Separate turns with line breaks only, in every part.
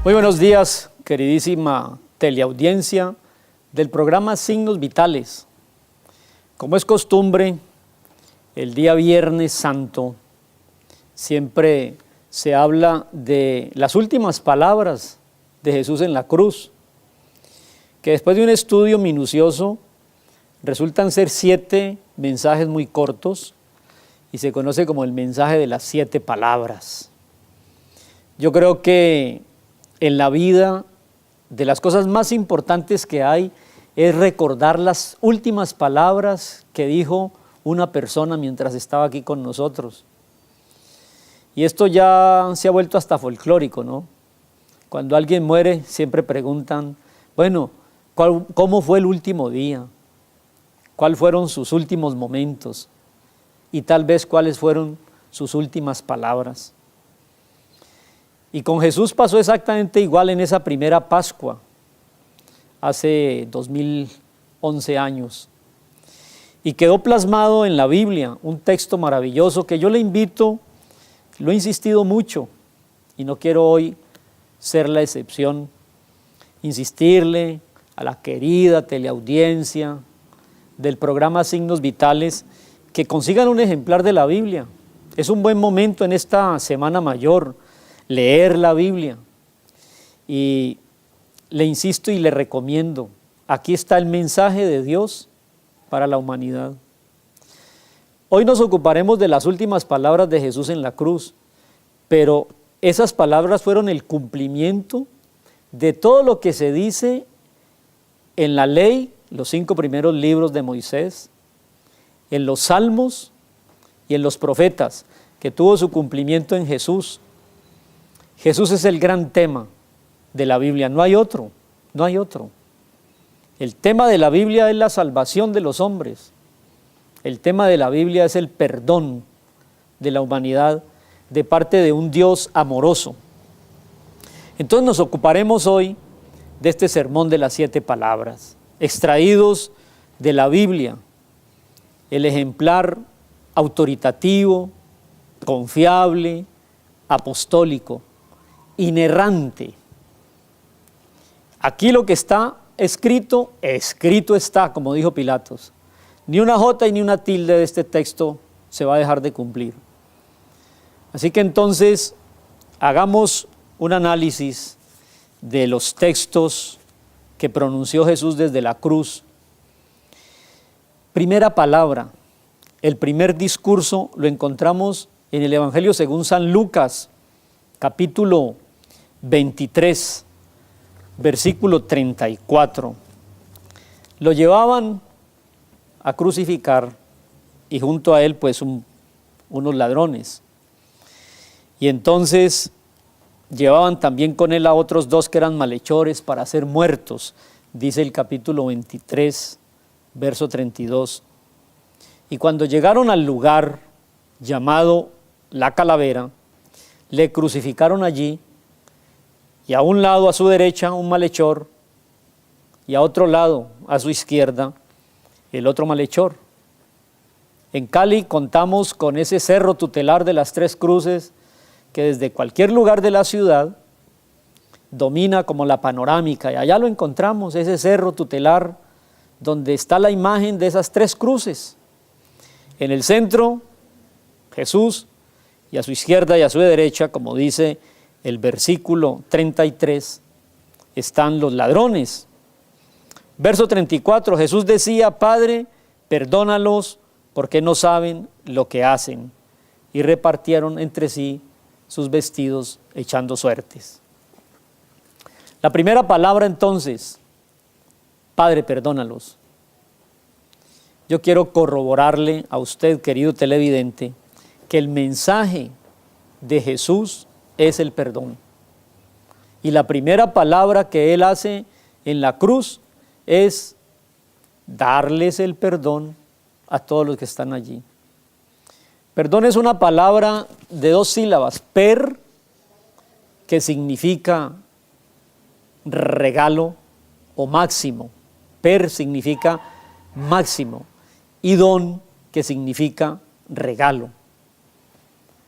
Muy buenos días, queridísima teleaudiencia del programa Signos Vitales. Como es costumbre, el día Viernes Santo siempre se habla de las últimas palabras de Jesús en la cruz, que después de un estudio minucioso resultan ser 7 mensajes muy cortos y se conoce como el mensaje de las 7 palabras. Yo creo que en la vida, de las cosas más importantes que hay, es recordar las últimas palabras que dijo una persona mientras estaba aquí con nosotros. Y esto ya se ha vuelto hasta folclórico, ¿no? Cuando alguien muere, siempre preguntan, bueno, ¿cómo fue el último día? ¿Cuáles fueron sus últimos momentos? Y tal vez cuáles fueron sus últimas palabras. Y con Jesús pasó exactamente igual en esa primera Pascua, hace 2011 años. Y quedó plasmado en la Biblia un texto maravilloso que yo le invito, lo he insistido mucho y no quiero hoy ser la excepción, insistirle a la querida teleaudiencia del programa Signos Vitales que consigan un ejemplar de la Biblia. Es un buen momento en esta Semana Mayor leer la Biblia, y le insisto y le recomiendo, aquí está el mensaje de Dios para la humanidad. Hoy nos ocuparemos de las últimas palabras de Jesús en la cruz, pero esas palabras fueron el cumplimiento de todo lo que se dice en la ley, los 5 primeros libros de Moisés, en los salmos y en los profetas, que tuvo su cumplimiento en Jesús. Jesús es el gran tema de la Biblia, no hay otro, no hay otro. El tema de la Biblia es la salvación de los hombres. El tema de la Biblia es el perdón de la humanidad de parte de un Dios amoroso. Entonces nos ocuparemos hoy de este sermón de las 7 palabras, extraídos de la Biblia, el ejemplar autoritativo, confiable, apostólico, inerrante. Aquí lo que está escrito, escrito está, como dijo Pilatos. Ni una jota y ni una tilde de este texto se va a dejar de cumplir. Así que entonces hagamos un análisis de los textos que pronunció Jesús desde la cruz. Primera palabra, el primer discurso lo encontramos en el Evangelio según San Lucas, capítulo 23, versículo 34. Lo llevaban a crucificar y junto a él pues unos ladrones. Y entonces llevaban también con él a otros 2 que eran malhechores para ser muertos, dice el capítulo 23, verso 32. Y cuando llegaron al lugar llamado La Calavera, le crucificaron allí, y a un lado, a su derecha, un malhechor, y a otro lado, a su izquierda, el otro malhechor. En Cali contamos con ese cerro tutelar de las 3 cruces, que desde cualquier lugar de la ciudad domina como la panorámica, y allá lo encontramos, ese cerro tutelar, donde está la imagen de esas 3 cruces. En el centro, Jesús, y a su izquierda y a su derecha, como dice el versículo 33, están los ladrones. Verso 34, Jesús decía, Padre, perdónalos porque no saben lo que hacen. Y repartieron entre sí sus vestidos echando suertes. La primera palabra entonces, Padre, perdónalos. Yo quiero corroborarle a usted, querido televidente, que el mensaje de Jesús es el perdón. Y la primera palabra que Él hace en la cruz es darles el perdón a todos los que están allí. Perdón es una palabra de 2 sílabas, per, que significa regalo o máximo. Per significa máximo y don, que significa regalo.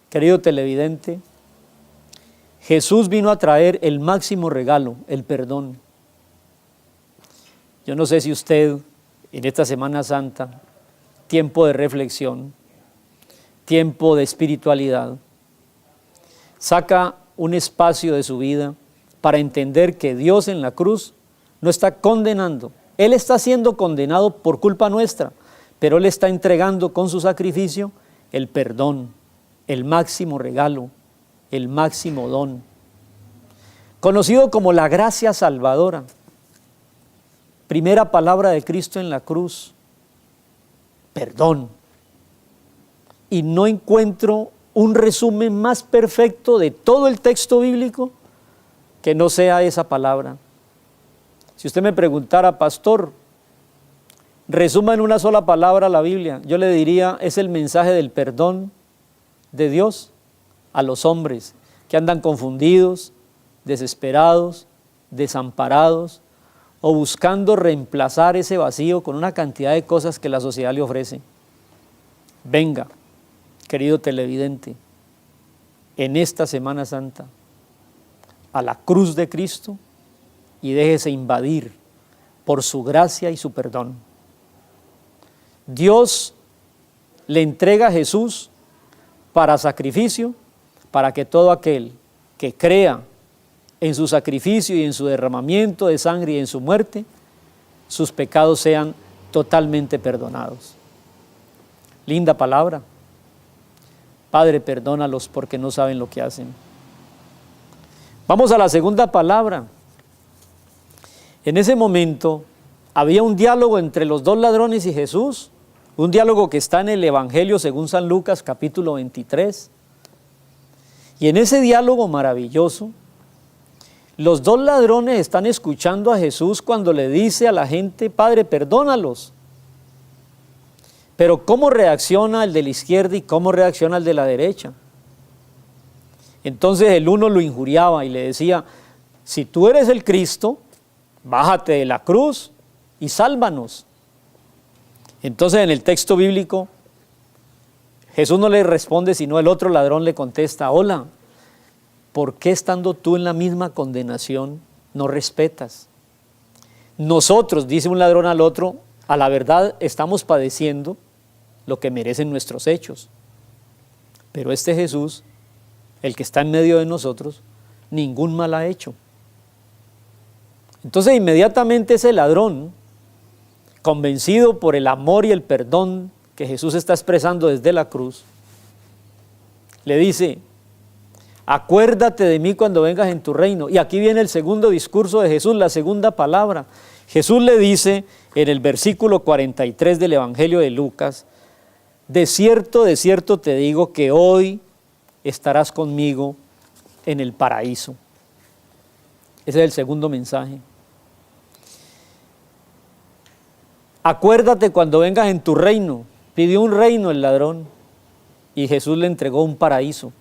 Querido televidente, Jesús vino a traer el máximo regalo, el perdón. Yo no sé si usted en esta Semana Santa, tiempo de reflexión, tiempo de espiritualidad, saca un espacio de su vida para entender que Dios en la cruz no está condenando. Él está siendo condenado por culpa nuestra, pero Él está entregando con su sacrificio el perdón, el máximo regalo, el máximo don, conocido como la gracia salvadora. Primera palabra de Cristo en la cruz, perdón. Y no encuentro un resumen más perfecto de todo el texto bíblico que no sea esa palabra. Si usted me preguntara, pastor, resuma en una sola palabra la Biblia, yo le diría, es el mensaje del perdón de Dios a los hombres que andan confundidos, desesperados, desamparados o buscando reemplazar ese vacío con una cantidad de cosas que la sociedad le ofrece. Venga, querido televidente, en esta Semana Santa, a la cruz de Cristo y déjese invadir por su gracia y su perdón. Dios le entrega a Jesús para sacrificio, para que todo aquel que crea en su sacrificio y en su derramamiento de sangre y en su muerte, sus pecados sean totalmente perdonados. Linda palabra. Padre, perdónalos porque no saben lo que hacen. Vamos a la segunda palabra. En ese momento había un diálogo entre los dos ladrones y Jesús, un diálogo que está en el Evangelio según San Lucas capítulo 23. Y en ese diálogo maravilloso, los dos ladrones están escuchando a Jesús cuando le dice a la gente, Padre, perdónalos. Pero ¿cómo reacciona el de la izquierda y cómo reacciona el de la derecha? Entonces el uno lo injuriaba y le decía, si tú eres el Cristo, bájate de la cruz y sálvanos. Entonces en el texto bíblico, Jesús no le responde, sino el otro ladrón le contesta, hola, ¿por qué estando tú en la misma condenación no respetas? Nosotros, dice un ladrón al otro, a la verdad estamos padeciendo lo que merecen nuestros hechos. Pero este Jesús, el que está en medio de nosotros, ningún mal ha hecho. Entonces inmediatamente ese ladrón, convencido por el amor y el perdón que Jesús está expresando desde la cruz, le dice, acuérdate de mí cuando vengas en tu reino. Y aquí viene el segundo discurso de Jesús, la segunda palabra. Jesús le dice en el versículo 43 del Evangelio de Lucas, de cierto te digo que hoy estarás conmigo en el paraíso. Ese es el segundo mensaje. Acuérdate cuando vengas en tu reino. Pidió un reino el ladrón y Jesús le entregó un paraíso.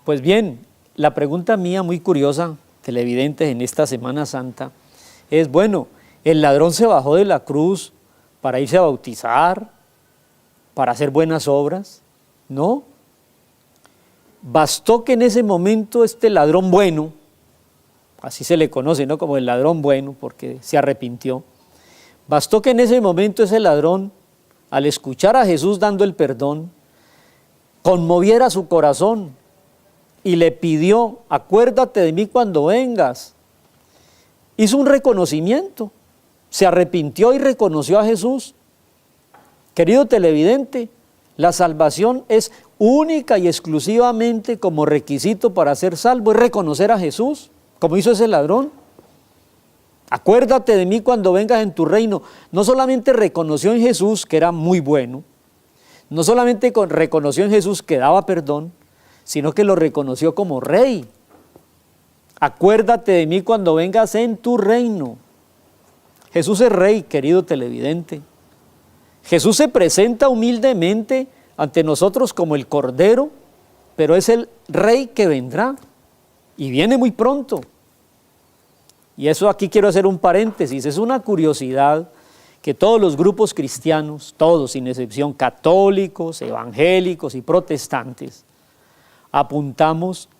Pues bien, la pregunta mía muy curiosa, televidentes, en esta Semana Santa, es, bueno, ¿el ladrón se bajó de la cruz para irse a bautizar, para hacer buenas obras? No. Bastó que en ese momento este ladrón bueno, así se le conoce, ¿no? Como el ladrón bueno, porque se arrepintió. Bastó que en ese momento ese ladrón, al escuchar a Jesús dando el perdón, conmoviera su corazón y le pidió, acuérdate de mí cuando vengas. Hizo un reconocimiento, se arrepintió y reconoció a Jesús. Querido televidente, la salvación es única y exclusivamente como requisito para ser salvo, es reconocer a Jesús, como hizo ese ladrón. Acuérdate de mí cuando vengas en tu reino. No solamente reconoció en Jesús que era muy bueno, no solamente reconoció en Jesús que daba perdón, sino que lo reconoció como rey. Acuérdate de mí cuando vengas en tu reino. Jesús es rey, querido televidente. Jesús se presenta humildemente ante nosotros como el Cordero, pero es el rey que vendrá y viene muy pronto. Y eso aquí quiero hacer un paréntesis, es una curiosidad que todos los grupos cristianos, todos sin excepción, católicos, evangélicos y protestantes, apuntamos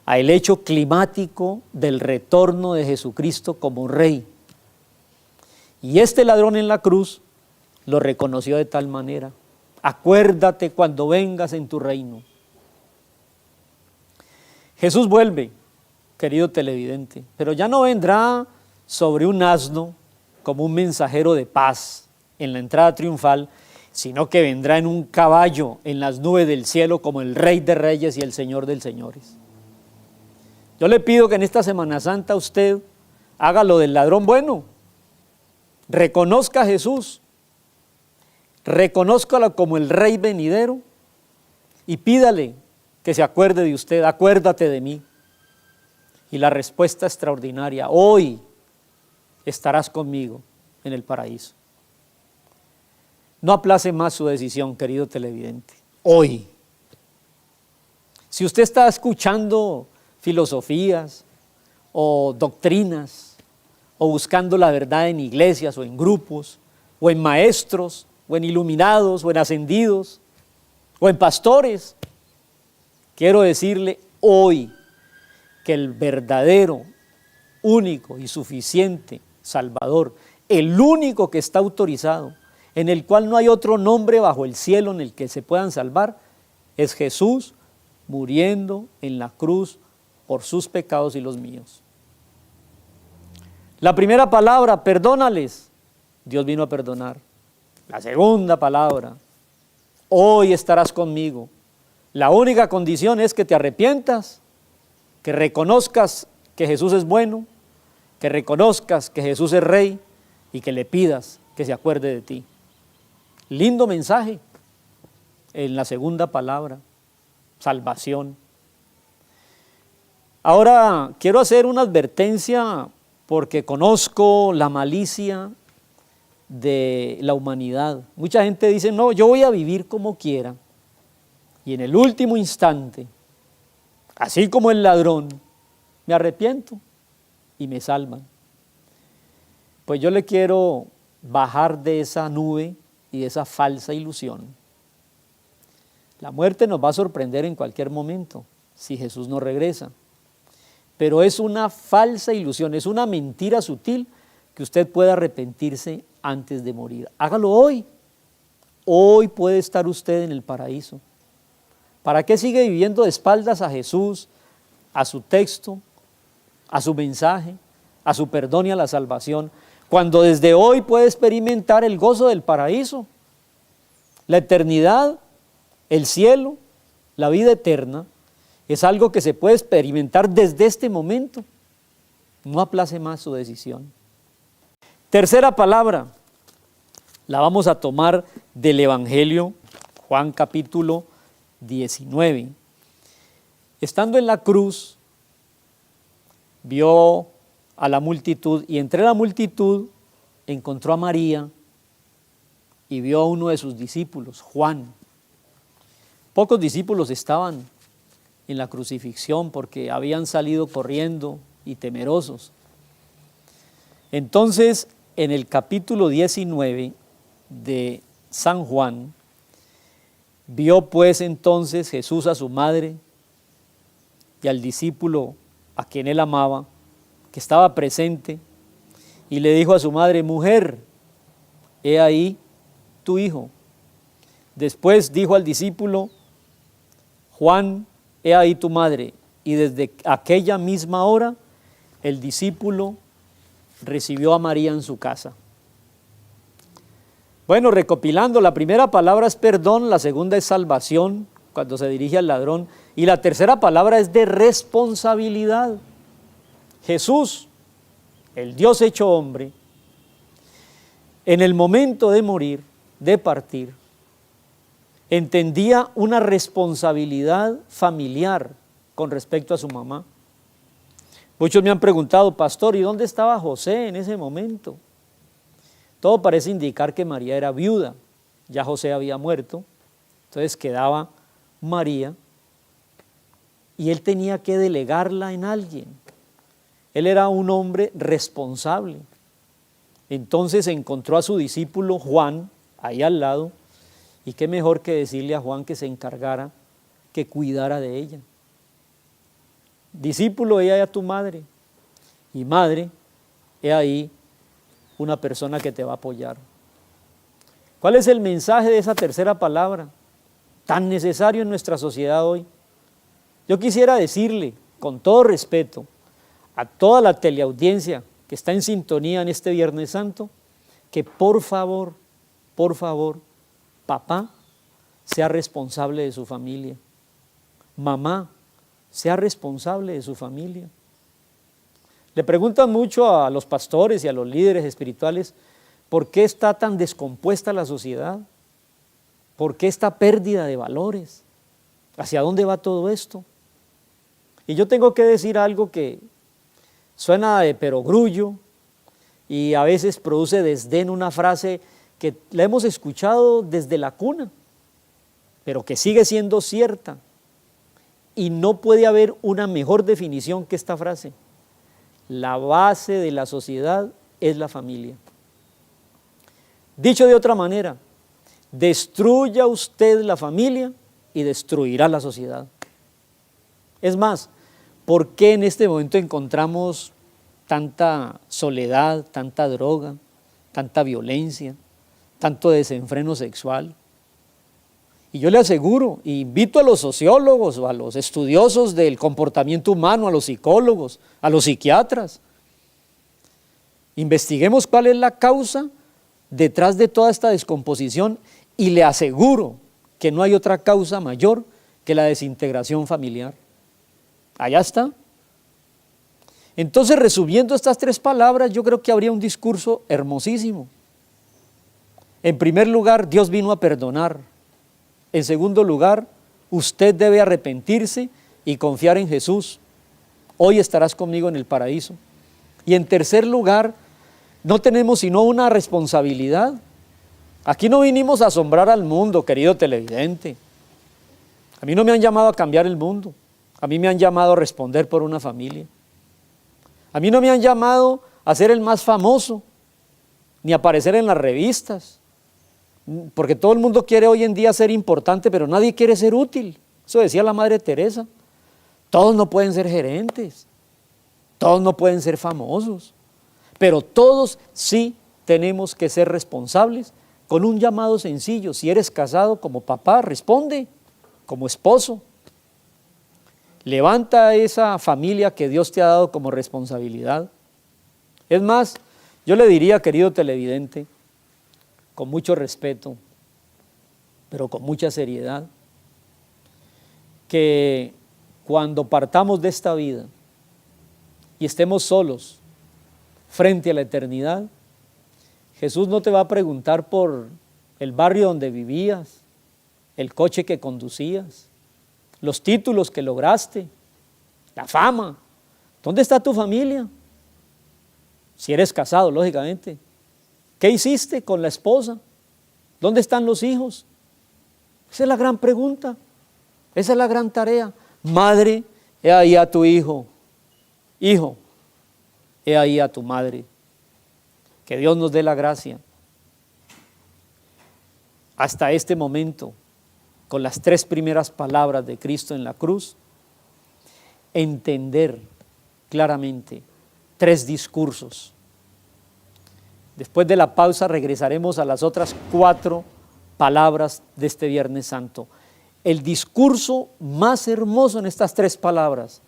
al hecho climático del retorno de Jesucristo como Rey. Y este ladrón en la cruz lo reconoció de tal manera: acuérdate cuando vengas en tu reino. Jesús vuelve, querido televidente, pero ya no vendrá sobre un asno como un mensajero de paz en la entrada triunfal, sino que vendrá en un caballo en las nubes del cielo como el Rey de Reyes y el Señor de Señores. Yo le pido que en esta Semana Santa usted haga lo del ladrón bueno, reconozca a Jesús, reconózcalo como el Rey venidero y pídale que se acuerde de usted: acuérdate de mí. Y la respuesta extraordinaria: hoy estarás conmigo en el paraíso. No aplace más su decisión, querido televidente. Hoy. Si usted está escuchando filosofías o doctrinas o buscando la verdad en iglesias o en grupos o en maestros o en iluminados o en ascendidos o en pastores, quiero decirle hoy que el verdadero, único y suficiente Salvador, el único que está autorizado, en el cual no hay otro nombre bajo el cielo en el que se puedan salvar, es Jesús muriendo en la cruz por sus pecados y los míos. La primera palabra: perdónales. Dios vino a perdonar. La segunda palabra: hoy estarás conmigo. La única condición es que te arrepientas, que reconozcas que Jesús es bueno, que reconozcas que Jesús es Rey y que le pidas que se acuerde de ti. Lindo mensaje en la segunda palabra: salvación. Ahora quiero hacer una advertencia porque conozco la malicia de la humanidad. Mucha gente dice: no, yo voy a vivir como quiera, y en el último instante, así como el ladrón, me arrepiento y me salvan. Pues yo le quiero bajar de esa nube y de esa falsa ilusión. La muerte nos va a sorprender en cualquier momento si Jesús no regresa, pero es una falsa ilusión, es una mentira sutil que usted pueda arrepentirse antes de morir. Hágalo hoy. Hoy puede estar usted en el paraíso. ¿Para qué sigue viviendo de espaldas a Jesús, a su texto, a su mensaje, a su perdón y a la salvación, cuando desde hoy puede experimentar el gozo del paraíso, la eternidad, el cielo, la vida eterna? Es algo que se puede experimentar desde este momento. No aplace más su decisión. Tercera palabra, la vamos a tomar del Evangelio, Juan capítulo 19. Estando en la cruz, vio a la multitud y entre la multitud encontró a María y vio a uno de sus discípulos, Juan. Pocos discípulos estaban en la crucifixión porque habían salido corriendo y temerosos. Entonces, en el capítulo 19 de San Juan, vio pues entonces Jesús a su madre y al discípulo a quien él amaba, que estaba presente, y le dijo a su madre: mujer, he ahí tu hijo. Después dijo al discípulo: Juan, he ahí tu madre. Y desde aquella misma hora el discípulo recibió a María en su casa. Bueno, recopilando, la primera palabra es perdón, la segunda es salvación, cuando se dirige al ladrón, y la tercera palabra es de responsabilidad. Jesús, el Dios hecho hombre, en el momento de morir, de partir, entendía una responsabilidad familiar con respecto a su mamá. Muchos me han preguntado: pastor, ¿y dónde estaba José en ese momento? Todo parece indicar que María era viuda, ya José había muerto, entonces quedaba María y él tenía que delegarla en alguien. Él era un hombre responsable. Entonces encontró a su discípulo Juan ahí al lado, y qué mejor que decirle a Juan que se encargara, que cuidara de ella. Discípulo, he ahí a tu madre. Y madre, he ahí una persona que te va a apoyar. ¿Cuál es el mensaje de esa tercera palabra, tan necesario en nuestra sociedad hoy? Yo quisiera decirle, con todo respeto, a toda la teleaudiencia que está en sintonía en este Viernes Santo, que por favor, papá, sea responsable de su familia. Mamá, sea responsable de su familia. Le preguntan mucho a los pastores y a los líderes espirituales, ¿por qué está tan descompuesta la sociedad? ¿Por qué esta pérdida de valores? ¿Hacia dónde va todo esto? Y yo tengo que decir algo que suena de perogrullo y a veces produce desdén, una frase que la hemos escuchado desde la cuna, pero que sigue siendo cierta. Y no puede haber una mejor definición que esta frase. La base de la sociedad es la familia. Dicho de otra manera, destruya usted la familia y destruirá la sociedad. Es más, ¿por qué en este momento encontramos tanta soledad, tanta droga, tanta violencia, tanto desenfreno sexual? Y yo le aseguro, invito a los sociólogos, a los estudiosos del comportamiento humano, a los psicólogos, a los psiquiatras, investiguemos cuál es la causa detrás de toda esta descomposición y le aseguro que no hay otra causa mayor que la desintegración familiar. Allá está. Entonces, resumiendo estas tres palabras, yo creo que habría un discurso hermosísimo. En primer lugar, Dios vino a perdonar. En segundo lugar, usted debe arrepentirse y confiar en Jesús. Hoy estarás conmigo en el paraíso. Y en tercer lugar, no tenemos sino una responsabilidad. Aquí no vinimos a asombrar al mundo, querido televidente. A mí no me han llamado a cambiar el mundo. A mí me han llamado a responder por una familia. A mí no me han llamado a ser el más famoso, ni a aparecer en las revistas, porque todo el mundo quiere hoy en día ser importante, pero nadie quiere ser útil. Eso decía la Madre Teresa. Todos no pueden ser gerentes, todos no pueden ser famosos, pero todos sí tenemos que ser responsables con un llamado sencillo. Si eres casado, como papá, responde, como esposo. Levanta esa familia que Dios te ha dado como responsabilidad. Es más, yo le diría, querido televidente, con mucho respeto, pero con mucha seriedad, que cuando partamos de esta vida y estemos solos frente a la eternidad, Jesús no te va a preguntar por el barrio donde vivías, el coche que conducías, los títulos que lograste, la fama. ¿Dónde está tu familia? Si eres casado, lógicamente. ¿Qué hiciste con la esposa? ¿Dónde están los hijos? Esa es la gran pregunta, esa es la gran tarea. Madre, he ahí a tu hijo. Hijo, he ahí a tu madre. Que Dios nos dé la gracia. Hasta este momento, con las tres primeras palabras de Cristo en la cruz, entender claramente tres discursos. Después de la pausa regresaremos a las otras 4 palabras de este Viernes Santo. El discurso más hermoso en estas 3 palabras.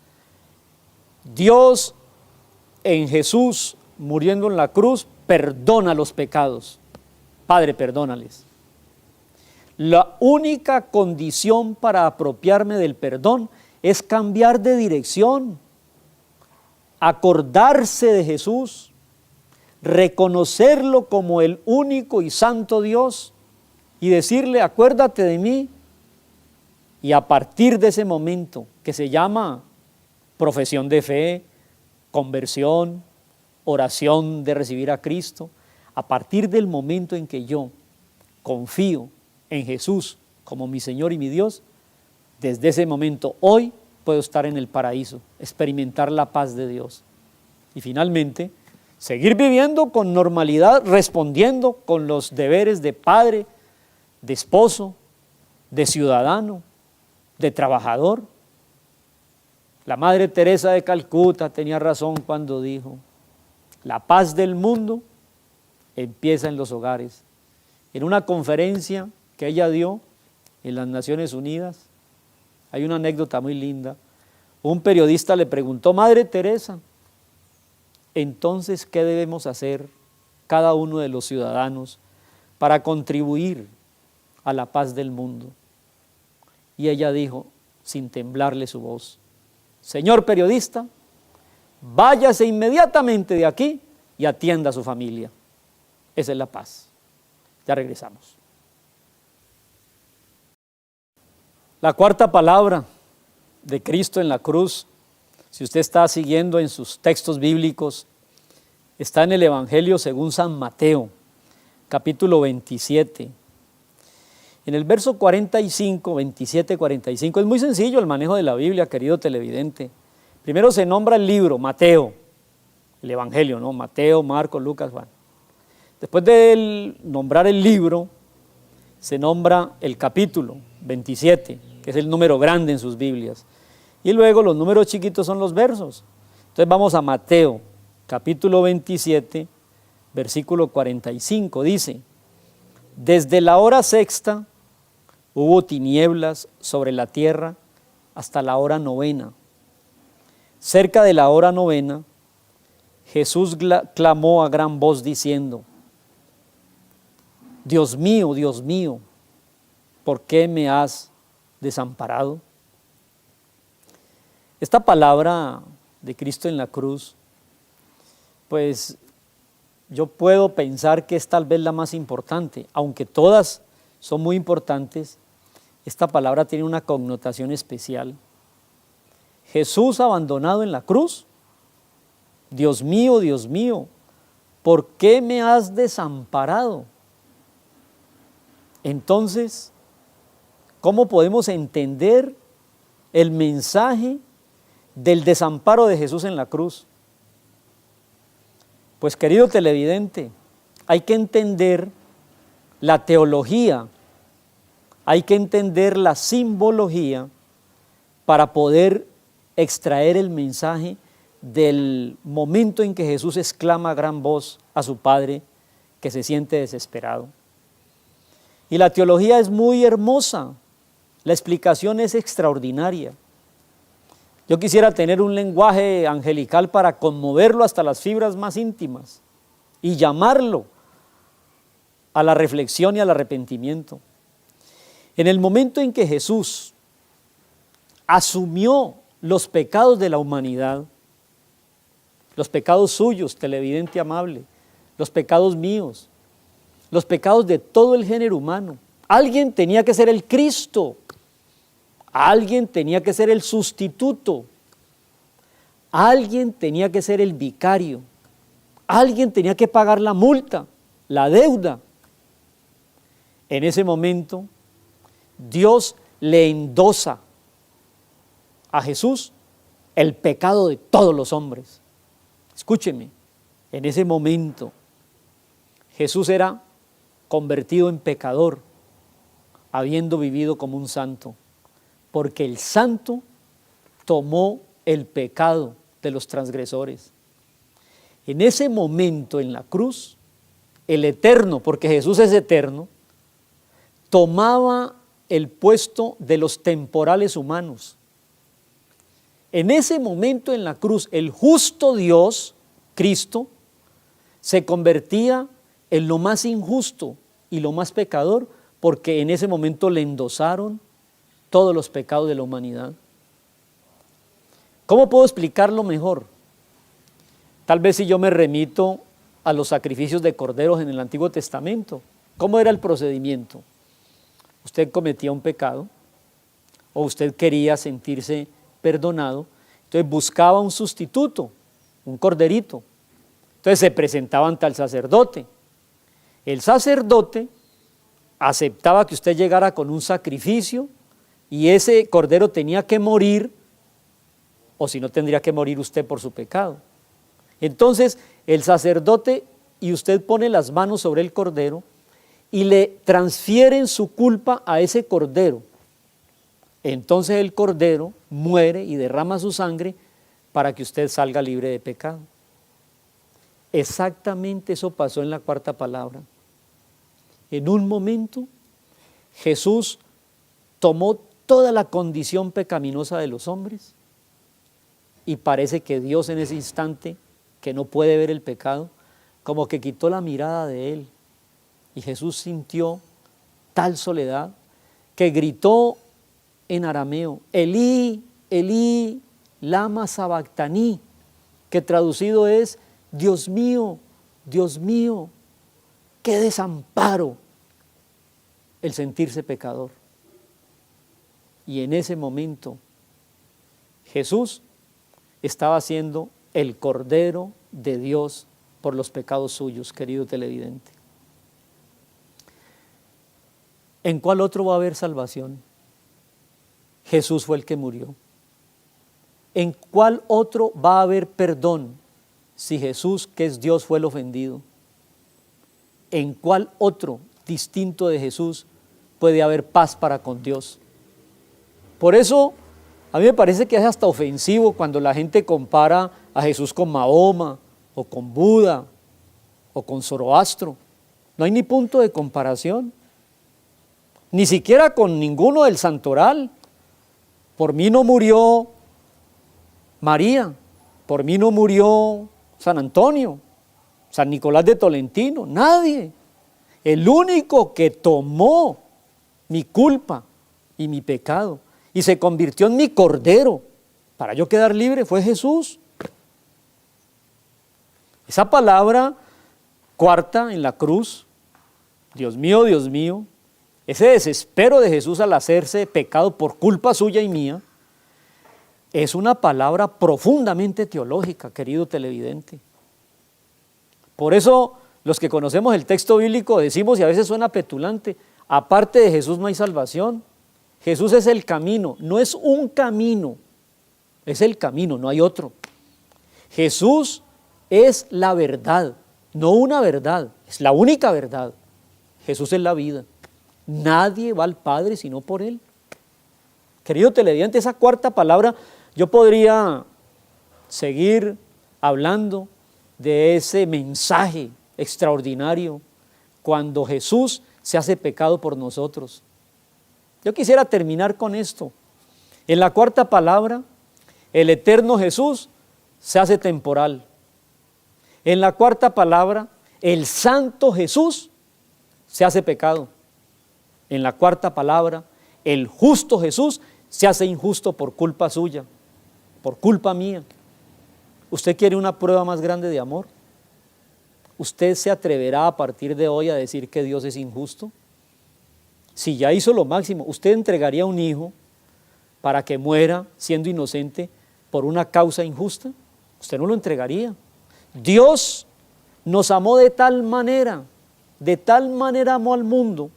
Dios en Jesús, muriendo en la cruz, perdona los pecados. Padre, perdónales. La única condición para apropiarme del perdón es cambiar de dirección, acordarse de Jesús, reconocerlo como el único y santo Dios y decirle, acuérdate de mí. Y a partir de ese momento, que se llama profesión de fe, conversión, oración de recibir a Cristo, a partir del momento en que yo confío en Jesús como mi Señor y mi Dios, desde ese momento, hoy puedo estar en el paraíso, experimentar la paz de Dios. Y finalmente, seguir viviendo con normalidad, respondiendo con los deberes de padre, de esposo, de ciudadano, de trabajador. La Madre Teresa de Calcuta tenía razón cuando dijo, la paz del mundo empieza en los hogares. En una conferencia que ella dio en las Naciones Unidas, hay una anécdota muy linda. Un periodista le preguntó, Madre Teresa, entonces, ¿qué debemos hacer cada uno de los ciudadanos para contribuir a la paz del mundo? Y ella dijo, sin temblarle su voz, señor periodista, váyase inmediatamente de aquí y atienda a su familia. Esa es la paz. Ya regresamos. La cuarta palabra de Cristo en la cruz, si usted está siguiendo en sus textos bíblicos, está en el Evangelio según San Mateo, capítulo 27. En el verso 45, 27, 45, es muy sencillo el manejo de la Biblia, querido televidente. Primero se nombra el libro, Mateo, el Evangelio, ¿no? Mateo, Marcos, Lucas, Juan. Después de nombrar el libro, se nombra el capítulo, 27, que es el número grande en sus Biblias. Y luego los números chiquitos son los versos. Entonces vamos a Mateo, capítulo 27, versículo 45, dice, desde la hora sexta hubo tinieblas sobre la tierra hasta la hora novena. Cerca de la hora novena, Jesús clamó a gran voz diciendo, Dios mío, ¿por qué me has desamparado? Esta palabra de Cristo en la cruz, pues yo puedo pensar que es tal vez la más importante, aunque todas son muy importantes, esta palabra tiene una connotación especial. Jesús abandonado en la cruz, Dios mío, ¿por qué me has desamparado? Entonces, ¿cómo podemos entender el mensaje del desamparo de Jesús en la cruz? Pues querido televidente, hay que entender la teología, hay que entender la simbología para poder extraer el mensaje del momento en que Jesús exclama a gran voz a su Padre que se siente desesperado. Y la teología es muy hermosa, la explicación es extraordinaria. Yo quisiera tener un lenguaje angelical para conmoverlo hasta las fibras más íntimas y llamarlo a la reflexión y al arrepentimiento. En el momento en que Jesús asumió los pecados de la humanidad, los pecados suyos, televidente amable, los pecados míos, los pecados de todo el género humano, alguien tenía que ser el Cristo, alguien tenía que ser el sustituto, alguien tenía que ser el vicario, alguien tenía que pagar la multa, la deuda. En ese momento, Dios le endosa a Jesús el pecado de todos los hombres. Escúcheme, en ese momento Jesús era convertido en pecador, habiendo vivido como un santo, porque el santo tomó el pecado de los transgresores. En ese momento en la cruz, el eterno, porque Jesús es eterno, tomaba el puesto de los temporales humanos. En ese momento en la cruz, el justo Dios, Cristo, se convertía en lo más injusto y lo más pecador, porque en ese momento le endosaron todos los pecados de la humanidad. ¿Cómo puedo explicarlo mejor? Tal vez si yo me remito a los sacrificios de corderos en el Antiguo Testamento. ¿Cómo era el procedimiento? Usted cometía un pecado o usted quería sentirse perdonado, entonces buscaba un sustituto, un corderito. Entonces se presentaba ante el sacerdote. El sacerdote aceptaba que usted llegara con un sacrificio y ese cordero tenía que morir, o si no tendría que morir usted por su pecado. Entonces el sacerdote y usted pone las manos sobre el cordero y le transfieren su culpa a ese cordero. Entonces el Cordero muere y derrama su sangre para que usted salga libre de pecado. Exactamente eso pasó en la cuarta palabra. En un momento, Jesús tomó toda la condición pecaminosa de los hombres y parece que Dios en ese instante, que no puede ver el pecado, como que quitó la mirada de él. Y Jesús sintió tal soledad que gritó en arameo, Elí, Elí, lama sabactaní, que traducido es, Dios mío, qué desamparo el sentirse pecador. Y en ese momento Jesús estaba siendo el Cordero de Dios por los pecados suyos, querido televidente. ¿En cuál otro va a haber salvación? Jesús fue el que murió. ¿En cuál otro va a haber perdón si Jesús, que es Dios, fue el ofendido? ¿En cuál otro distinto de Jesús puede haber paz para con Dios? Por eso a mí me parece que es hasta ofensivo cuando la gente compara a Jesús con Mahoma o con Buda o con Zoroastro. No hay ni punto de comparación, ni siquiera con ninguno del santoral. Por mí no murió María, por mí no murió San Antonio, San Nicolás de Tolentino, nadie. El único que tomó mi culpa y mi pecado y se convirtió en mi Cordero para yo quedar libre fue Jesús. Esa palabra cuarta en la cruz, Dios mío, ese desespero de Jesús al hacerse pecado por culpa suya y mía, es una palabra profundamente teológica, querido televidente. Por eso los que conocemos el texto bíblico decimos, y a veces suena petulante, aparte de Jesús no hay salvación. Jesús es el camino, no es un camino, es el camino, no hay otro. Jesús es la verdad, no una verdad, es la única verdad. Jesús es la vida. Nadie va al Padre sino por Él. Querido televidente, esa cuarta palabra, yo podría seguir hablando de ese mensaje extraordinario cuando Jesús se hace pecado por nosotros. Yo quisiera terminar con esto. En la cuarta palabra, el eterno Jesús se hace temporal. En la cuarta palabra, el santo Jesús se hace pecado. En la cuarta palabra, el justo Jesús se hace injusto por culpa suya, por culpa mía. ¿Usted quiere una prueba más grande de amor? ¿Usted se atreverá a partir de hoy a decir que Dios es injusto? Si ya hizo lo máximo, ¿usted entregaría un hijo para que muera siendo inocente por una causa injusta? Usted no lo entregaría. Dios nos amó de tal manera amó al mundo,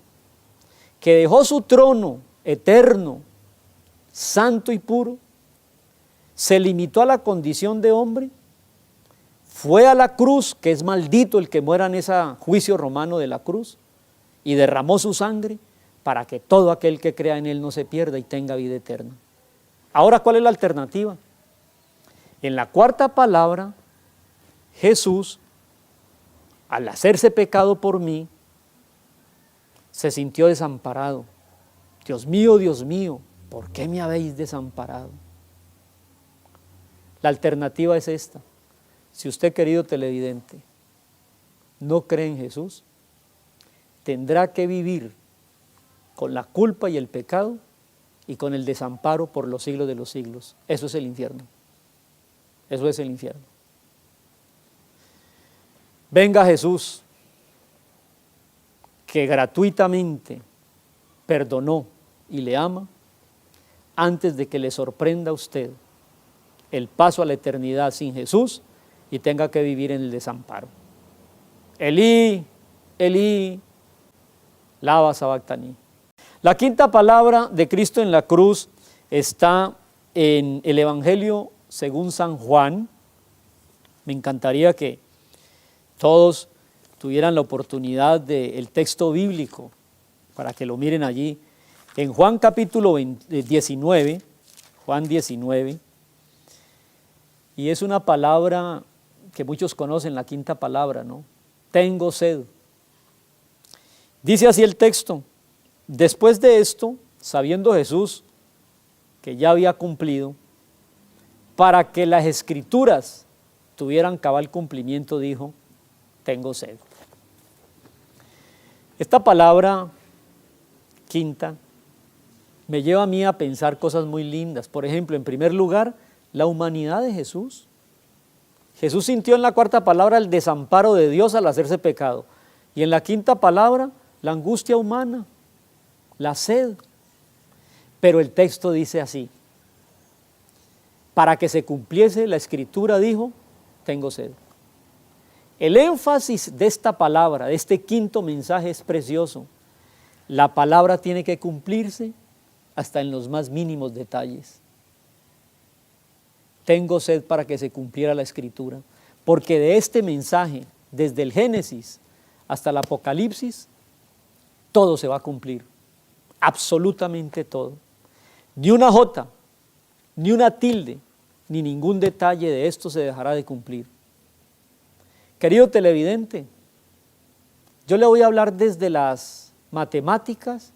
que dejó su trono eterno, santo y puro, se limitó a la condición de hombre, fue a la cruz, que es maldito el que muera en ese juicio romano de la cruz, y derramó su sangre para que todo aquel que crea en Él no se pierda y tenga vida eterna. Ahora, ¿cuál es la alternativa? En la cuarta palabra, Jesús, al hacerse pecado por mí, se sintió desamparado. Dios mío, ¿por qué me habéis desamparado? La alternativa es esta. Si usted, querido televidente, no cree en Jesús, tendrá que vivir con la culpa y el pecado y con el desamparo por los siglos de los siglos. Eso es el infierno. Eso es el infierno. Venga Jesús, que gratuitamente perdonó y le ama, antes de que le sorprenda a usted el paso a la eternidad sin Jesús y tenga que vivir en el desamparo. Elí, Elí, lama sabactaní. La quinta palabra de Cristo en la cruz está en el Evangelio según San Juan. Me encantaría que todos tuvieran la oportunidad del texto bíblico para que lo miren allí. en Juan capítulo 19, Juan 19, y es una palabra que muchos conocen, la quinta palabra, ¿no? Tengo sed. Dice así el texto: después de esto, sabiendo Jesús que ya había cumplido, para que las escrituras tuvieran cabal cumplimiento, dijo: tengo sed. Esta palabra quinta me lleva a mí a pensar cosas muy lindas. Por ejemplo, en primer lugar, la humanidad de Jesús. Jesús sintió en la cuarta palabra el desamparo de Dios al hacerse pecado. Y en la quinta palabra, la angustia humana, la sed. Pero el texto dice así: para que se cumpliese la escritura, dijo: tengo sed. El énfasis de esta palabra, de este quinto mensaje, es precioso. La palabra tiene que cumplirse hasta en los más mínimos detalles. Tengo sed para que se cumpliera la escritura, porque de este mensaje, desde el Génesis hasta el Apocalipsis, todo se va a cumplir, absolutamente todo. Ni una jota, ni una tilde, ni ningún detalle de esto se dejará de cumplir. Querido televidente, yo le voy a hablar desde las matemáticas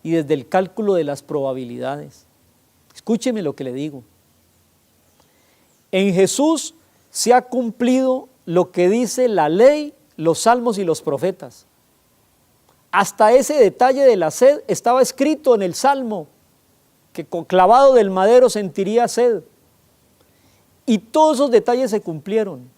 y desde el cálculo de las probabilidades. Escúcheme lo que le digo. En Jesús se ha cumplido lo que dice la ley, los salmos y los profetas. Hasta ese detalle de la sed estaba escrito en el salmo, que clavado del madero sentiría sed. Y todos esos detalles se cumplieron.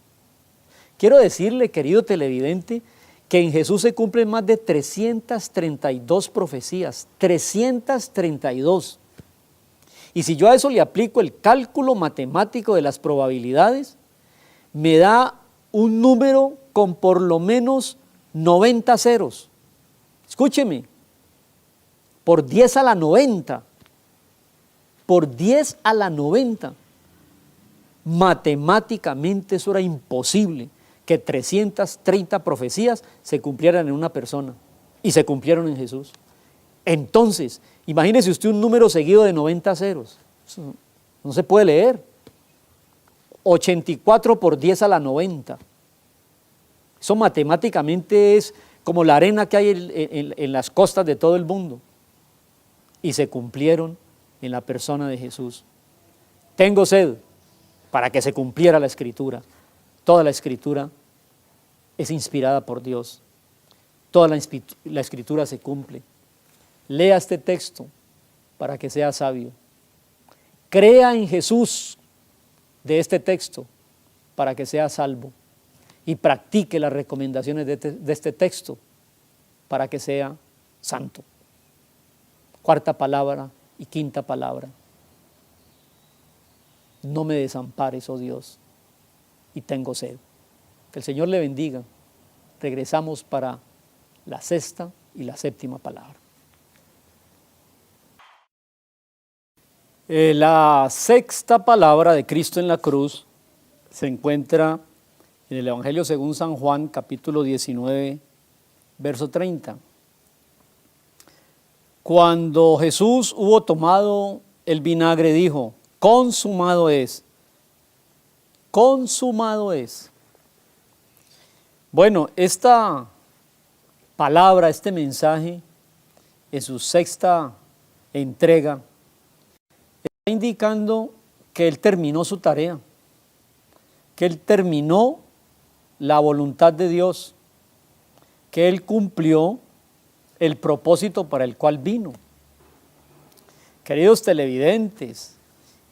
Quiero decirle, querido televidente, que en Jesús se cumplen más de 332 profecías, 332. Y si yo a eso le aplico el cálculo matemático de las probabilidades, me da un número con por lo menos 90 ceros. Escúcheme, por 10 a la 90, por 10 a la 90, matemáticamente eso era imposible, que 330 profecías se cumplieran en una persona, y se cumplieron en Jesús. Entonces, imagínese usted un número seguido de 90 ceros, eso no se puede leer. 84 por 10 a la 90, eso matemáticamente es como la arena que hay en las costas de todo el mundo, y se cumplieron en la persona de Jesús. Tengo sed, para que se cumpliera la Escritura. Toda la Escritura es inspirada por Dios. Toda la Escritura se cumple. Lea este texto para que sea sabio. Crea en Jesús de este texto para que sea salvo. Y practique las recomendaciones de este texto para que sea santo. Cuarta palabra y quinta palabra. No me desampares, oh Dios, y tengo sed. Que el Señor le bendiga. Regresamos para la sexta y la séptima palabra. La sexta palabra de Cristo en la cruz se encuentra en el Evangelio según San Juan, capítulo 19, verso 30. Cuando Jesús hubo tomado el vinagre, dijo: consumado es. Consumado es. Bueno, esta palabra, este mensaje, en su sexta entrega, está indicando que Él terminó su tarea, que Él terminó la voluntad de Dios, que Él cumplió el propósito para el cual vino. Queridos televidentes,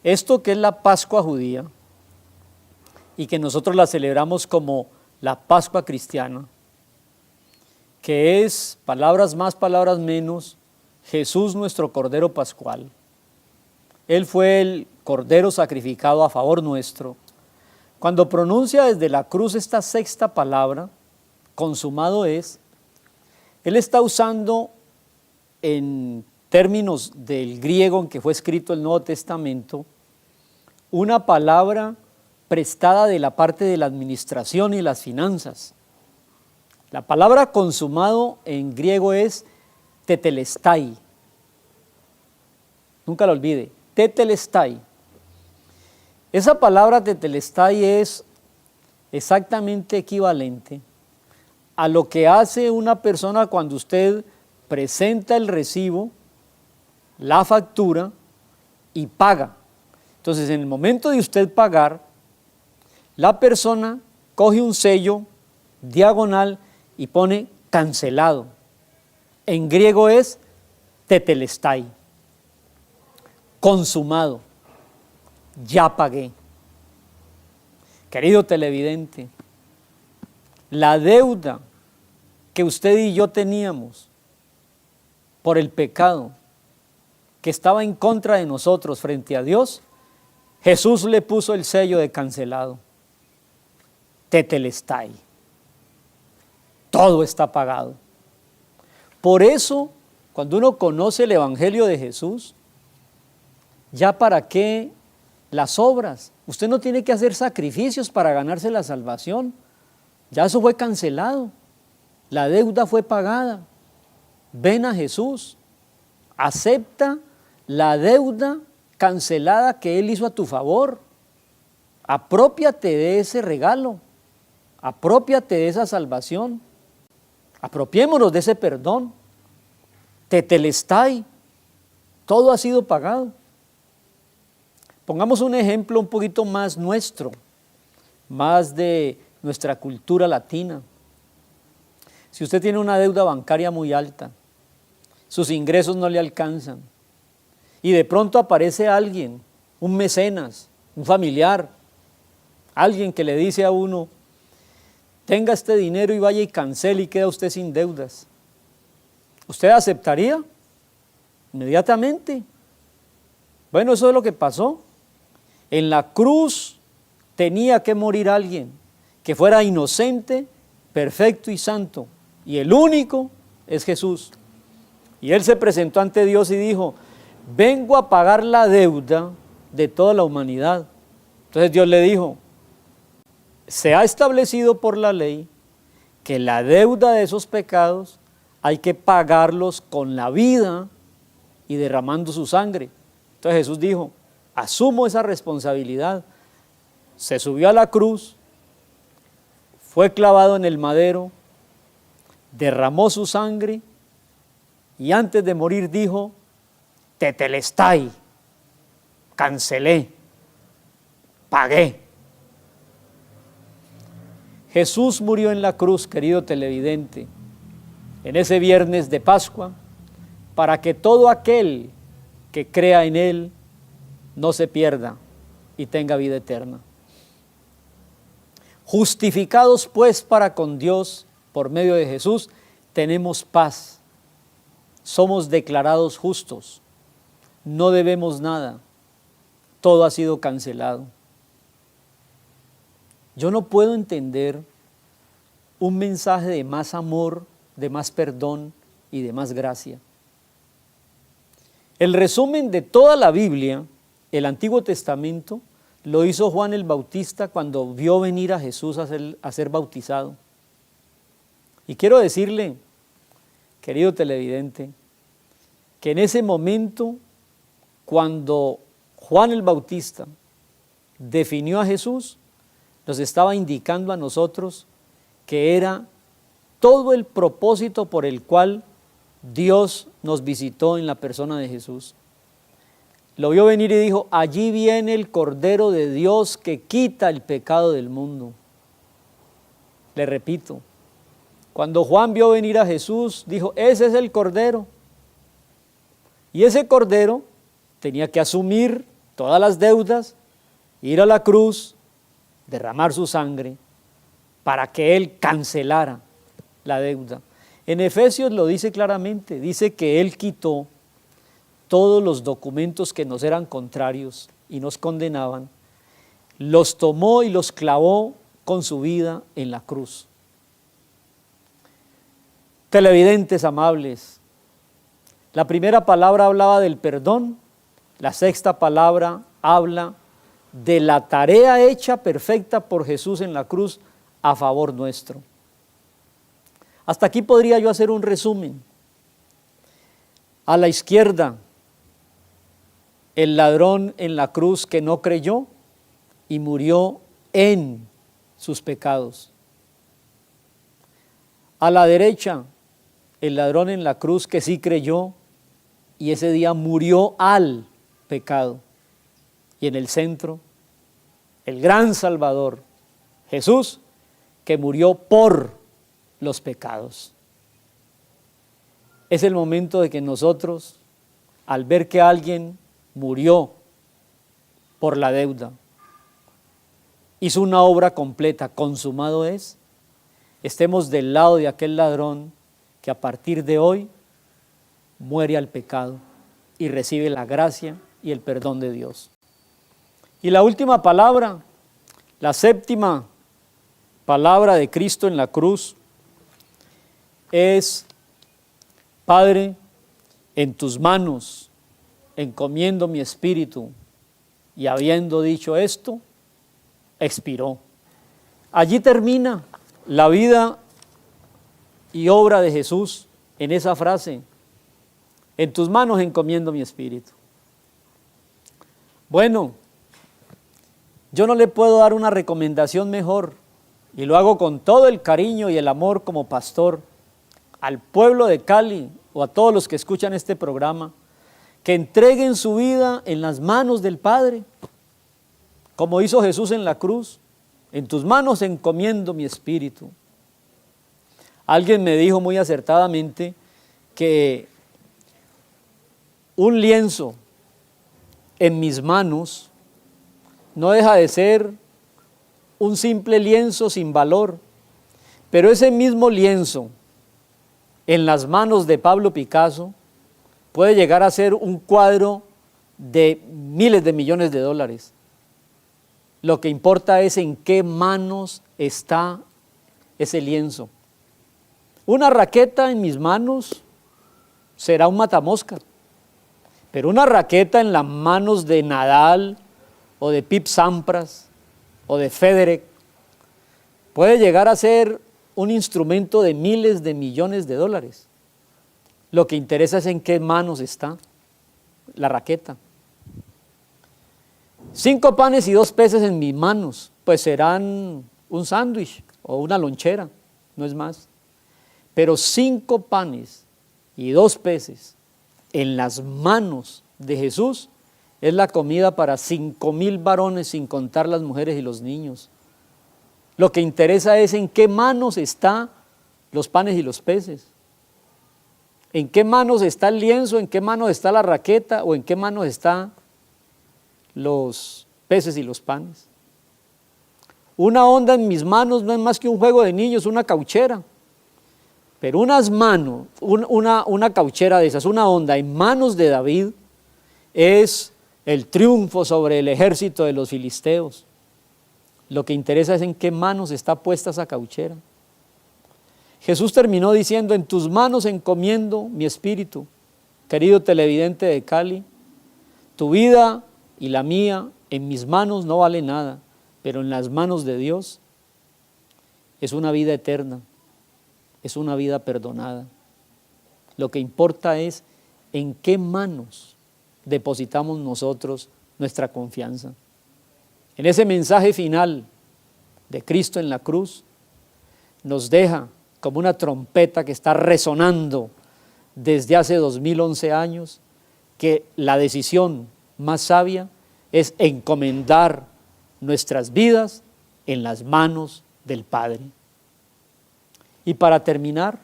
esto que es la Pascua judía y que nosotros la celebramos como la Pascua cristiana, que es, palabras más, palabras menos, Jesús nuestro Cordero Pascual. Él fue el Cordero sacrificado a favor nuestro. Cuando pronuncia desde la cruz esta sexta palabra, consumado es, Él está usando en términos del griego en que fue escrito el Nuevo Testamento, una palabra prestada de la parte de la administración y las finanzas. La palabra consumado en griego es tetelestai, Nunca la olvide. Tetelestai. Esa palabra tetelestai es exactamente equivalente a lo que hace una persona cuando usted presenta el recibo, la factura y paga. Entonces, en el momento de usted pagar, la persona coge un sello diagonal y pone cancelado. En griego es tetelestai, consumado, ya pagué. Querido televidente, la deuda que usted y yo teníamos por el pecado que estaba en contra de nosotros frente a Dios, Jesús le puso el sello de cancelado. Tetelestai. Todo está pagado. Por eso, cuando uno conoce el Evangelio de Jesús, ¿ya para qué las obras? Usted no tiene que hacer sacrificios para ganarse la salvación. Ya eso fue cancelado. La deuda fue pagada. Ven a Jesús. Acepta la deuda cancelada que Él hizo a tu favor. Apropiate de ese regalo. Apropiate de esa salvación. Apropiémonos de ese perdón. Tetelestai. Todo ha sido pagado. Pongamos un ejemplo un poquito más nuestro, más de nuestra cultura latina. Si usted tiene una deuda bancaria muy alta, sus ingresos no le alcanzan, y de pronto aparece alguien, un mecenas, un familiar, alguien que le dice a uno, tenga este dinero y vaya y cancele y queda usted sin deudas. ¿Usted aceptaría? Inmediatamente. Bueno, eso es lo que pasó. En la cruz tenía que morir alguien que fuera inocente, perfecto y santo. Y el único es Jesús. Y Él se presentó ante Dios y dijo, vengo a pagar la deuda de toda la humanidad. Entonces Dios le dijo, se ha establecido por la ley que la deuda de esos pecados hay que pagarlos con la vida y derramando su sangre. Entonces Jesús dijo, asumo esa responsabilidad. Se subió a la cruz, fue clavado en el madero, derramó su sangre y antes de morir dijo, tetelestai, cancelé, pagué. Jesús murió en la cruz, querido televidente, en ese viernes de Pascua, para que todo aquel que crea en Él no se pierda y tenga vida eterna. Justificados pues para con Dios por medio de Jesús, tenemos paz. Somos declarados justos. No debemos nada. Todo ha sido cancelado. Yo no puedo entender un mensaje de más amor, de más perdón y de más gracia. El resumen de toda la Biblia, el Antiguo Testamento, lo hizo Juan el Bautista cuando vio venir a Jesús a ser bautizado. Y quiero decirle, querido televidente, que en ese momento, cuando Juan el Bautista definió a Jesús, nos estaba indicando a nosotros que era todo el propósito por el cual Dios nos visitó en la persona de Jesús. Lo vio venir y dijo, allí viene el Cordero de Dios que quita el pecado del mundo. Le repito, cuando Juan vio venir a Jesús, dijo, ese es el Cordero. Y ese Cordero tenía que asumir todas las deudas, ir a la cruz, derramar su sangre, para que Él cancelara la deuda. En Efesios lo dice claramente, dice que Él quitó todos los documentos que nos eran contrarios y nos condenaban, los tomó y los clavó con su vida en la cruz. Televidentes amables, la primera palabra hablaba del perdón, la sexta palabra habla de la tarea hecha perfecta por Jesús en la cruz a favor nuestro. Hasta aquí podría yo hacer un resumen. A la izquierda, el ladrón en la cruz que no creyó y murió en sus pecados. A la derecha, el ladrón en la cruz que sí creyó y ese día murió al pecado. Y en el centro, el gran Salvador, Jesús, que murió por los pecados. Es el momento de que nosotros, al ver que alguien murió por la deuda, hizo una obra completa, consumado es, estemos del lado de aquel ladrón que a partir de hoy muere al pecado y recibe la gracia y el perdón de Dios. Y la última palabra, la séptima palabra de Cristo en la cruz es: Padre, en tus manos encomiendo mi espíritu. Y habiendo dicho esto, expiró. Allí termina la vida y obra de Jesús en esa frase: en tus manos encomiendo mi espíritu. Bueno, yo no le puedo dar una recomendación mejor, y lo hago con todo el cariño y el amor como pastor, al pueblo de Cali o a todos los que escuchan este programa, que entreguen su vida en las manos del Padre, como hizo Jesús en la cruz. En tus manos encomiendo mi espíritu. Alguien me dijo muy acertadamente que un lienzo en mis manos no deja de ser un simple lienzo sin valor, pero ese mismo lienzo en las manos de Pablo Picasso puede llegar a ser un cuadro de miles de millones de dólares. Lo que importa es en qué manos está ese lienzo. Una raqueta en mis manos será un matamoscas, pero una raqueta en las manos de Nadal o de Pip Sampras o de Federer puede llegar a ser un instrumento de miles de millones de dólares. Lo que interesa es en qué manos está la raqueta. 5 panes y 2 peces en mis manos, pues serán un sándwich o una lonchera, no es más. Pero 5 panes y 2 peces en las manos de Jesús es la comida para 5,000 varones, sin contar las mujeres y los niños. Lo que interesa es en qué manos están los panes y los peces. ¿En qué manos está el lienzo? ¿En qué manos está la raqueta? ¿O en qué manos están los peces y los panes? Una onda en mis manos no es más que un juego de niños, una cauchera. Pero unas manos, una cauchera de esas, una onda en manos de David es el triunfo sobre el ejército de los filisteos. Lo que interesa es en qué manos está puesta esa cauchera. Jesús terminó diciendo: en tus manos encomiendo mi espíritu. Querido televidente de Cali, tu vida y la mía en mis manos no vale nada, pero en las manos de Dios es una vida eterna, es una vida perdonada. Lo que importa es en qué manos depositamos nosotros nuestra confianza. En ese mensaje final de Cristo en la cruz, nos deja como una trompeta que está resonando desde hace 2011 años, que la decisión más sabia es encomendar nuestras vidas en las manos del Padre. Y para terminar,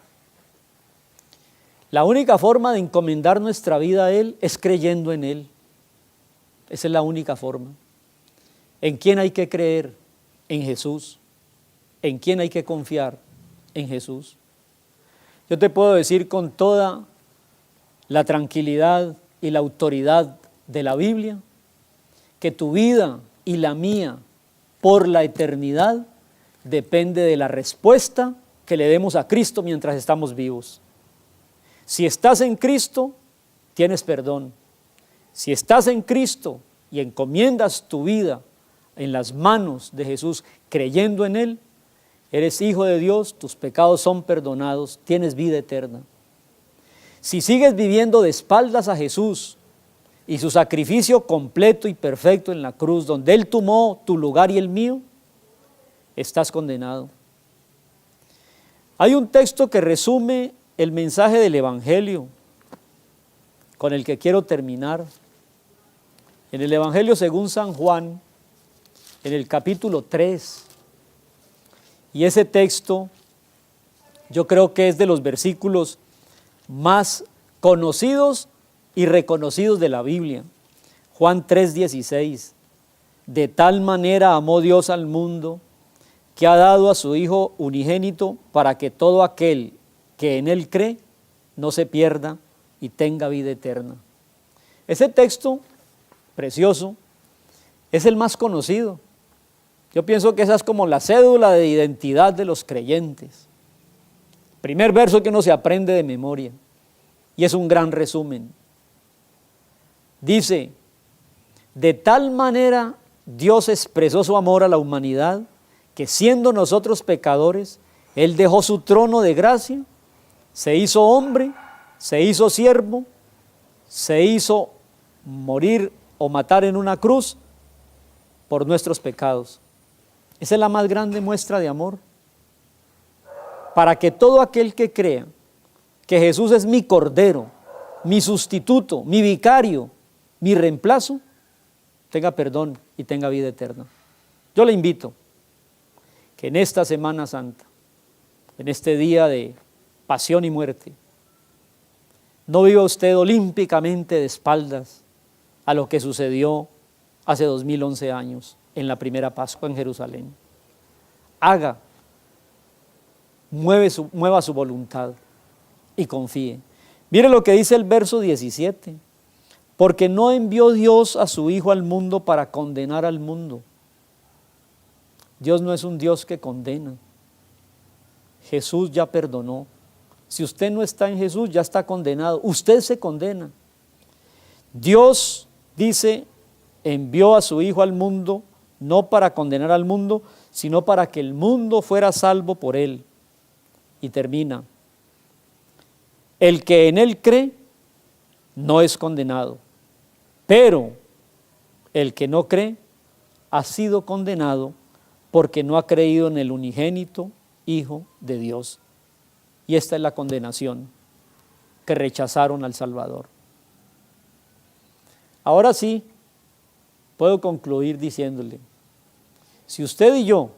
la única forma de encomendar nuestra vida a Él es creyendo en Él. Esa es la única forma. ¿En quién hay que creer? En Jesús. ¿En quién hay que confiar? En Jesús. Yo te puedo decir con toda la tranquilidad y la autoridad de la Biblia que tu vida y la mía por la eternidad depende de la respuesta que le demos a Cristo mientras estamos vivos. Si estás en Cristo, tienes perdón. Si estás en Cristo y encomiendas tu vida en las manos de Jesús, creyendo en Él, eres hijo de Dios, tus pecados son perdonados, tienes vida eterna. Si sigues viviendo de espaldas a Jesús, y su sacrificio completo y perfecto en la cruz, donde Él tomó tu lugar y el mío, estás condenado. Hay un texto que resume el mensaje del Evangelio, con el que quiero terminar. En el Evangelio según San Juan, en el capítulo 3, y ese texto yo creo que es de los versículos más conocidos y reconocidos de la Biblia. Juan 3:16, de tal manera amó Dios al mundo, que ha dado a su Hijo unigénito, para que todo aquel que en Él cree no se pierda y tenga vida eterna. Ese texto precioso es el más conocido. Yo pienso que esa es como la cédula de identidad de los creyentes. Primer verso que uno se aprende de memoria, y es un gran resumen. Dice, de tal manera Dios expresó su amor a la humanidad, que siendo nosotros pecadores, Él dejó su trono de gracia, se hizo hombre, se hizo siervo, se hizo morir o matar en una cruz por nuestros pecados. Esa es la más grande muestra de amor. Para que todo aquel que crea que Jesús es mi cordero, mi sustituto, mi vicario, mi reemplazo, tenga perdón y tenga vida eterna. Yo le invito que en esta Semana Santa, en este día de pasión y muerte, no viva usted olímpicamente de espaldas a lo que sucedió hace 2011 años en la primera Pascua en Jerusalén. Mueva su voluntad y confíe. Mire lo que dice el verso 17. Porque no envió Dios a su Hijo al mundo para condenar al mundo. Dios no es un Dios que condena. Jesús ya perdonó. Si usted no está en Jesús, ya está condenado. Usted se condena. Dios, dice, envió a su Hijo al mundo, no para condenar al mundo, sino para que el mundo fuera salvo por Él. Y termina. El que en Él cree, no es condenado. Pero el que no cree, ha sido condenado, porque no ha creído en el unigénito Hijo de Dios. Y esta es la condenación, que rechazaron al Salvador. Ahora sí, puedo concluir diciéndole, si usted y yo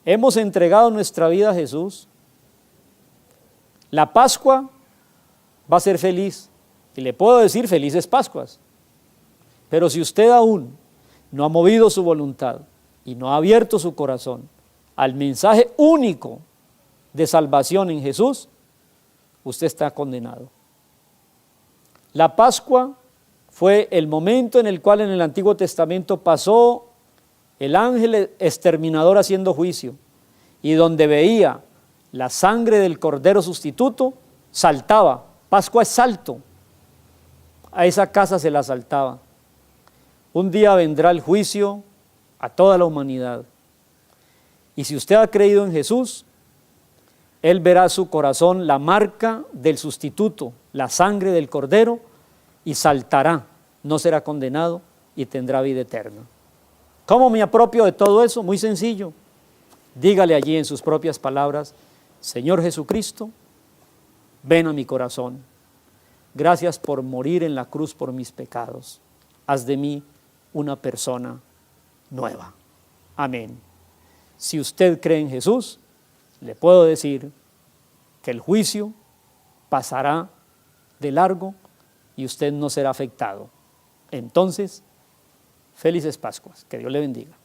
hemos entregado nuestra vida a Jesús, la Pascua va a ser feliz. Y le puedo decir felices Pascuas. Pero si usted aún no ha movido su voluntad y no ha abierto su corazón al mensaje único de salvación en Jesús, usted está condenado. La Pascua fue el momento en el cual en el Antiguo Testamento pasó el ángel exterminador haciendo juicio, y donde veía la sangre del Cordero sustituto, saltaba. Pascua es salto. A esa casa se la saltaba. Un día vendrá el juicio a toda la humanidad. Y si usted ha creído en Jesús, Él verá su corazón la marca del sustituto, la sangre del Cordero, y saltará, no será condenado y tendrá vida eterna. ¿Cómo me apropio de todo eso? Muy sencillo. Dígale allí en sus propias palabras, Señor Jesucristo, ven a mi corazón. Gracias por morir en la cruz por mis pecados. Haz de mí una persona nueva. Amén. Si usted cree en Jesús, le puedo decir que el juicio pasará de largo y usted no será afectado. Entonces, felices Pascuas. Que Dios le bendiga.